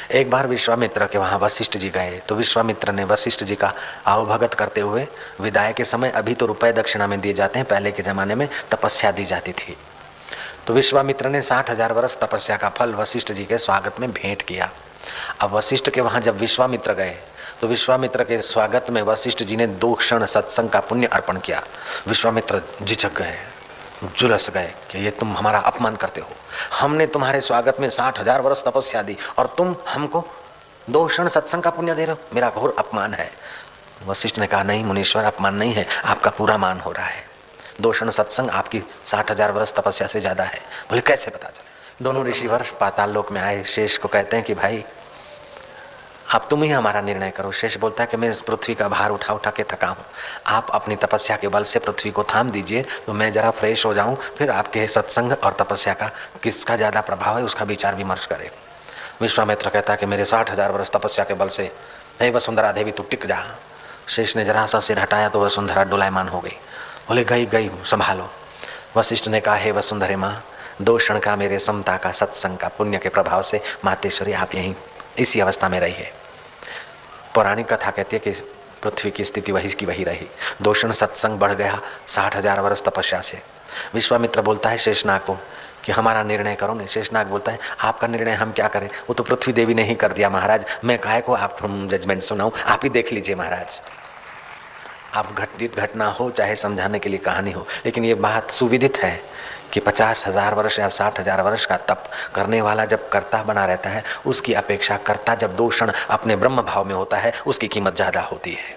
एक बार विश्वामित्र के वहाँ वशिष्ठ जी गए, तो विश्वामित्र ने वशिष्ठ जी का आवभगत करते हुए विदाई के समय, अभी तो रुपए दक्षिणा में दिए जाते हैं, पहले के जमाने में तपस्या दी जाती थी, तो विश्वामित्र ने 60,000 वर्ष तपस्या का फल वशिष्ठ जी के स्वागत में भेंट किया। अब वशिष्ठ के वहाँ जब विश्वामित्र गए तो विश्वामित्र के स्वागत में वशिष्ठ जी ने 2 क्षण सत्संग का पुण्य अर्पण किया। विश्वामित्र झिझक गए, झुलस गए कि ये तुम हमारा अपमान करते हो, हमने तुम्हारे स्वागत में 60,000 वर्ष तपस्या दी और तुम हमको 2 क्षण सत्संग का पुण्य दे रहे हो, मेरा घोर अपमान है। वशिष्ठ ने कहा, नहीं मुनीश्वर, अपमान नहीं है, आपका पूरा मान हो रहा है। 2 क्षण सत्संग आपकी 60,000 वर्ष तपस्या से ज्यादा है। बोले कैसे पता चले? दोनों ऋषिवर पाताल लोक में आए, शेष को कहते हैं कि भाई अब तुम ही हमारा निर्णय करो। शेष बोलता है कि मैं इस पृथ्वी का भार उठा उठा के थका हूँ, आप अपनी तपस्या के बल से पृथ्वी को थाम दीजिए तो मैं जरा फ्रेश हो जाऊँ, फिर आपके सत्संग और तपस्या का किसका ज़्यादा प्रभाव है उसका विचार विमर्श करें। विश्वामित्र कहता है कि मेरे 60,000 वर्ष तपस्या के बल से, नहीं वसुंधरा देवी तू टिक जा। शेष ने जरा सा सिर हटाया तो वसुंधरा डोलायमान हो गई। बोले गई गई संभालो। वशिष्ठ ने कहा, हे वसुंधरे माँ, 2 क्षण का मेरे समता का सत्संग का पुण्य के प्रभाव से मातेश्वरी आप यहीं इसी अवस्था में रही है। पौराणिक कथा कहती है कि पृथ्वी की स्थिति वही की वही रही। 2 क्षण सत्संग बढ़ गया 60,000 वर्ष तपस्या से। विश्वामित्र बोलता है शेषनाग को कि हमारा निर्णय करो। नहीं, शेषनाग बोलता है आपका निर्णय हम क्या करें, वो तो पृथ्वी देवी ने ही कर दिया महाराज, मैं काहे को आप जजमेंट सुनाऊं, आप ही देख लीजिए महाराज। आप घटित घटना हो चाहे समझाने के लिए कहानी हो, लेकिन ये बात सुविदित है कि 50,000 वर्ष या 60,000 वर्ष का तप करने वाला जब कर्ता बना रहता है, उसकी अपेक्षा कर्ता जब 2 क्षण अपने ब्रह्म भाव में होता है, उसकी कीमत ज़्यादा होती है।